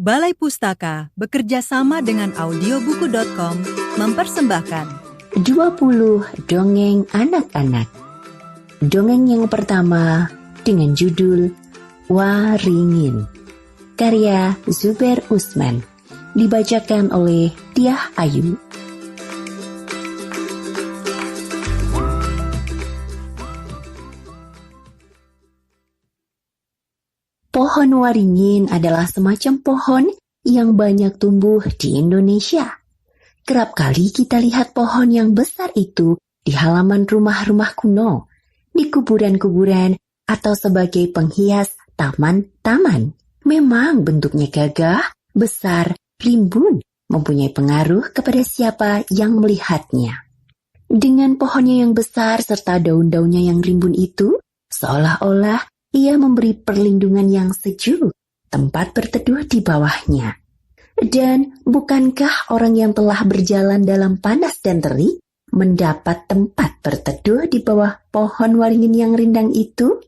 Balai Pustaka bekerja sama dengan audiobuku.com mempersembahkan 20 Dongeng Anak-anak. Dongeng yang pertama dengan judul Waringin, karya Zubair Usman, dibacakan oleh Diah Ayu. Pohon waringin adalah semacam pohon yang banyak tumbuh di Indonesia. Kerap kali kita lihat pohon yang besar itu di halaman rumah-rumah kuno, di kuburan-kuburan, atau sebagai penghias taman-taman. Memang bentuknya gagah, besar, rimbun, mempunyai pengaruh kepada siapa yang melihatnya. Dengan pohonnya yang besar serta daun-daunnya yang rimbun itu, seolah-olah ia memberi perlindungan yang sejuk, tempat berteduh di bawahnya. Dan bukankah orang yang telah berjalan dalam panas dan terik mendapat tempat berteduh di bawah pohon waringin yang rindang itu?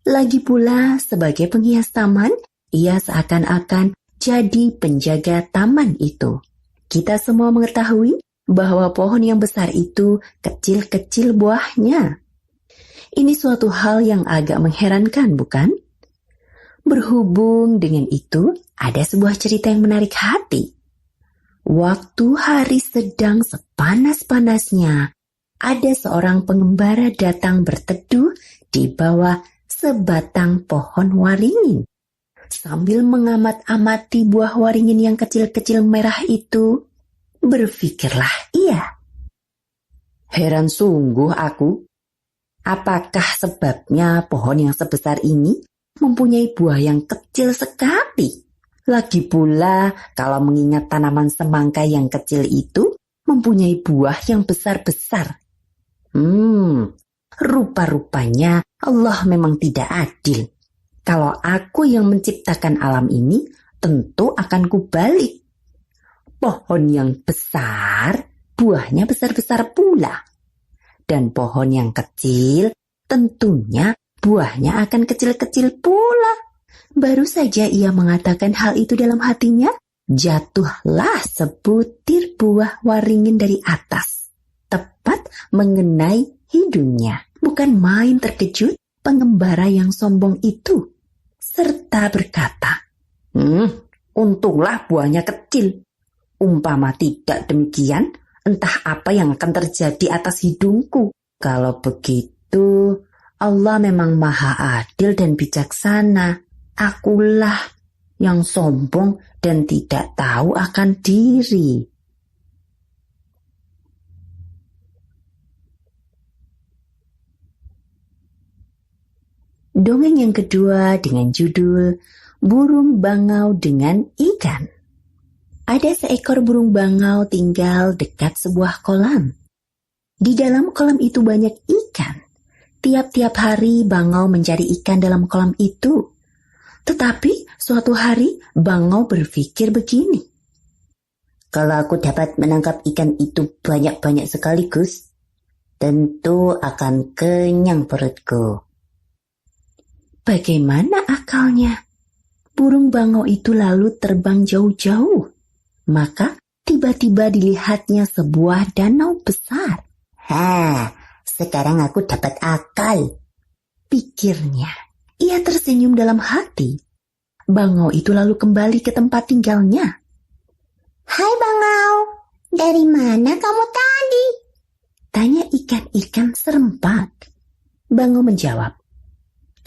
Lagi pula, sebagai penghias taman, ia seakan-akan jadi penjaga taman itu. Kita semua mengetahui bahwa pohon yang besar itu kecil-kecil buahnya. Ini suatu hal yang agak mengherankan, bukan? Berhubung dengan itu, ada sebuah cerita yang menarik hati. Waktu hari sedang sepanas-panasnya, ada seorang pengembara datang berteduh di bawah sebatang pohon waringin. Sambil mengamat-amati buah waringin yang kecil-kecil merah itu, berpikirlah ia. Heran sungguh aku. Apakah sebabnya pohon yang sebesar ini mempunyai buah yang kecil sekali? Lagi pula, kalau mengingat tanaman semangka yang kecil itu mempunyai buah yang besar-besar. Rupa-rupanya Allah memang tidak adil. Kalau aku yang menciptakan alam ini, tentu akan kubalik. Pohon yang besar, buahnya besar-besar pula. Dan pohon yang kecil, tentunya buahnya akan kecil-kecil pula. Baru saja ia mengatakan hal itu dalam hatinya, jatuhlah sebutir buah waringin dari atas, tepat mengenai hidungnya. Bukan main terkejut pengembara yang sombong itu, serta berkata, untunglah buahnya kecil. Umpama tidak demikian, entah apa yang akan terjadi atas hidungku. Kalau begitu, Allah memang maha adil dan bijaksana. Akulah yang sombong dan tidak tahu akan diri. Dongeng yang kedua dengan judul Burung Bangau dengan Ikan. Ada seekor burung bangau tinggal dekat sebuah kolam. Di dalam kolam itu banyak ikan. Tiap-tiap hari bangau mencari ikan dalam kolam itu. Tetapi suatu hari bangau berpikir begini. Kalau aku dapat menangkap ikan itu banyak-banyak sekaligus, tentu akan kenyang perutku. Bagaimana akalnya? Burung bangau itu lalu terbang jauh-jauh. Maka tiba-tiba dilihatnya sebuah danau besar. Sekarang aku dapat akal, pikirnya. Ia tersenyum dalam hati. Bangau itu lalu kembali ke tempat tinggalnya. Hai bangau, dari mana kamu tadi? Tanya ikan-ikan serempak. Bangau menjawab,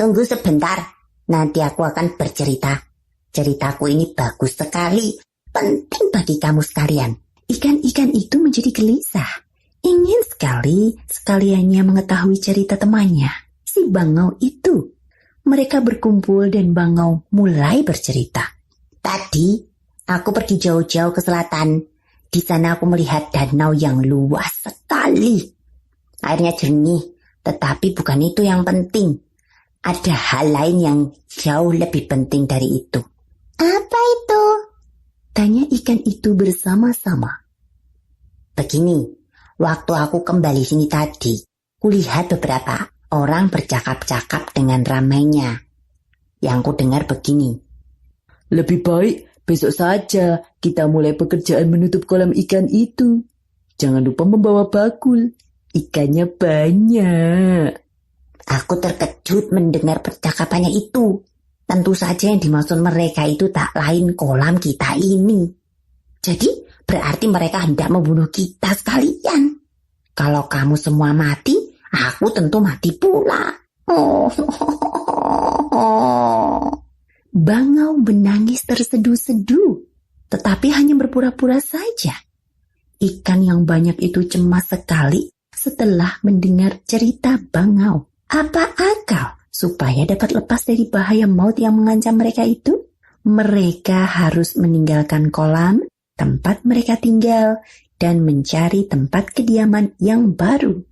tunggu sebentar, nanti aku akan bercerita. Ceritaku ini bagus sekali. Penting bagi kamu sekalian. Ikan-ikan itu menjadi gelisah. Ingin sekaliannya mengetahui cerita temannya, si bangau itu. Mereka berkumpul dan bangau mulai bercerita. Tadi, aku pergi jauh-jauh ke selatan. Di sana aku melihat danau yang luas sekali. Airnya jernih, tetapi bukan itu yang penting. Ada hal lain yang jauh lebih penting dari itu. Apa itu? Tanya ikan itu bersama-sama. Begini, waktu aku kembali sini tadi, kulihat beberapa orang bercakap-cakap dengan ramainya. Yang ku dengar begini. Lebih baik besok saja kita mulai pekerjaan menutup kolam ikan itu. Jangan lupa membawa bakul, ikannya banyak. Aku terkejut mendengar percakapannya itu. Tentu saja yang dimaksud mereka itu tak lain kolam kita ini. Jadi berarti mereka hendak membunuh kita sekalian. Kalau kamu semua mati, aku tentu mati pula. Bangau menangis terseduh-seduh, tetapi hanya berpura-pura saja. Ikan yang banyak itu cemas sekali setelah mendengar cerita Bangau. Apa akal supaya dapat lepas dari bahaya maut yang mengancam mereka itu? Mereka harus meninggalkan kolam, tempat mereka tinggal, dan mencari tempat kediaman yang baru.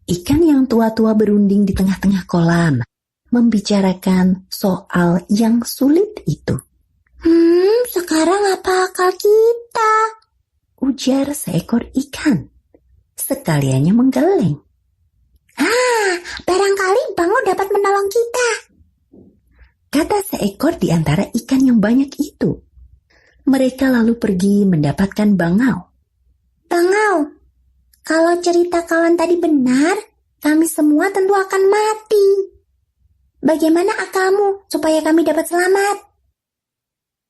Ikan yang tua-tua berunding di tengah-tengah kolam, membicarakan soal yang sulit itu. Sekarang apa akal kita? Ujar seekor ikan. Sekaliannya menggeleng. Barangkali Bangau dapat menolong kita, kata seekor di antara ikan yang banyak itu. Mereka lalu pergi mendapatkan Bangau. Bangau, kalau cerita kawan tadi benar, kami semua tentu akan mati. Bagaimana akalmu supaya kami dapat selamat?